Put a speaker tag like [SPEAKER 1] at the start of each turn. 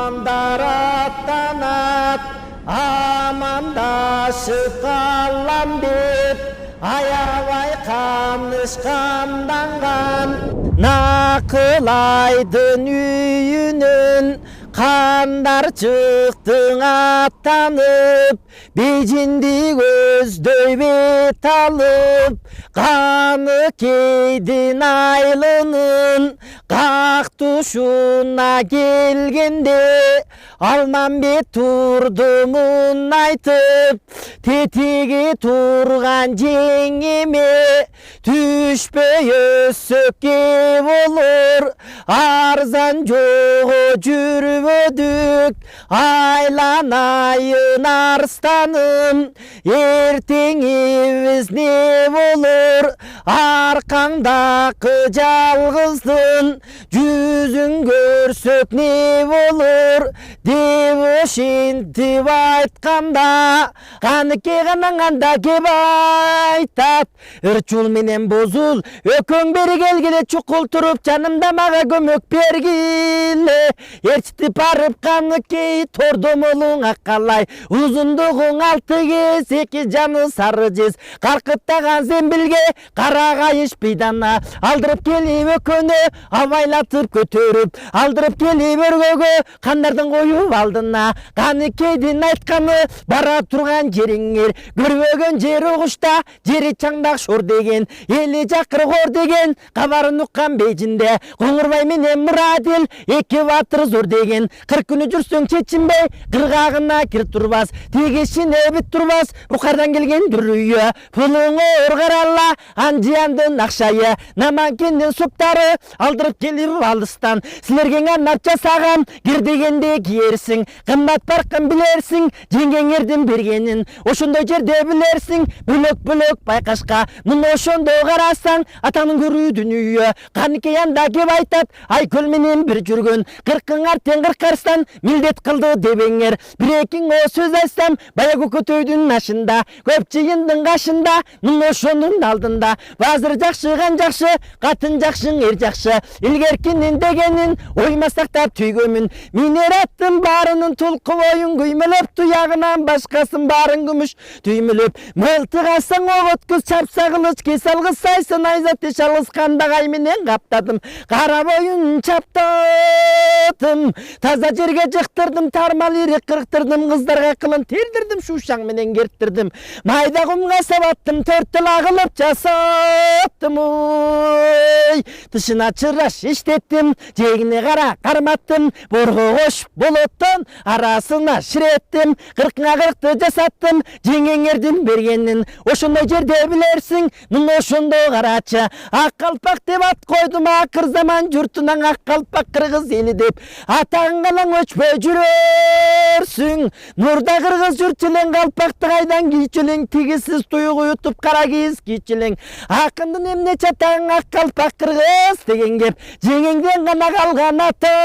[SPEAKER 1] Tuğanlar atlanat, amandashıp kalan dep, ayabay kanışkandangan. Nakılaydın üyünün, kanlar çıktın atlanıp, Becindi gözдөй bet alıp, kanı keydin aylının, Qaq tuşuna gelgende, almam bet turdumun aytıp, Tetigi turgan jengeme, Düşpey ösökке olur, Arzan joğu jürübödük, Aylanayın arstanım, Erteğimiz ne olur, Arkandaki жалғыздың, Жүзін көрсөк не olur, Деп ошентип айтканда, Каныке канаңанда кеп айтат, Ырчул менен бозул, Өкөң бери келгиле чукул туруп, Жанымда мага көмөк бергиле. Ээрчитип барып Каныкей тордомолуңа калай, Узундугуң 6 кез, 2 жаны сары жез, Каркыттаган зембилге кара кайыш бидана, Алдырып келип өкөнү, абайлатып көтөрүп, Алдырып келип өргөгө, кандардын коюп алдына. Каныкейдин айтканы, бара турган жериңер, көрбөгөн жери кушта, жери чаңдак шор деген, эли жакыр кор деген, кабарын уккан бейжинде, Коңурбай менен Мурадил, 2 батыр зор деген, 40 күнү жүрсөң чечинбей, кыргагына кир турбас, тегешине бит турбас, Бухардан келген дүрүйө, пулуңу ургаралла, анжияндын акшайы, Наманкендин суптары, алдырып келип алыстан, силерге арнап жасагам, кир дегенде кийерсиң, кымбат баркын билерсиң, жеңгеңердин бергенин, ошондой жерде билерсиң, бөлөк байкашка, муну ошондо карасаң, атаңдын көрүү дүнүйө, Каныкей анда кеп айтат, Айкөл менен бир жүргөн, 40-ңар тең 40 арстан, милдет кылды дебеңер, бир-экиң о сөз айтсам, бая көкөтөйдүн машында, көп жыйындын кашында, муну ошонун алдында, базыр жакшы, кан жакшы, катын жакшы, эр жакшы, илгеркинин дегенин, ойма сактап түйгөмүн, минер аттын баарынын тулку боюн күймөлөп, туягынан башкасын баарын күмүш түймөлөп, мылтыгасаң оготкуз, чапса кылыч, кесалгыз сайсын, айзаты шалгыз кандагай менен каптадым, кара боюн чаптадым, таза жерге жыктырдым, тармал ирек кырктырдым, кыздарга кылын тердирдим, шушаң менен керттирдим, майда кумга сабаттым, 4 тыл агылып жасаттым, ой, тышына чыраш иштеттим, жегине кара карматтым, борго кош болоттон арасына ширеттим, 40-ңа 40-ты жасаттым, жеңгеңердин бергенин, ошондой жерде билерсиң, муну ошондо карачы, ак калпак деп ат койдум, акыр заман журтунан ак калпак кыргыз эли деп, атаң калаң өчпөй жүрөрсүң, нурда кыргыз жүрчүлең, калпакты кайдан кийчүлең, тигисиз туюгу утуп кара кийиз кийчүлең, акындын эмне чатаң ак калпак кыргыз деген кеп, жеңеңден гана калган аты.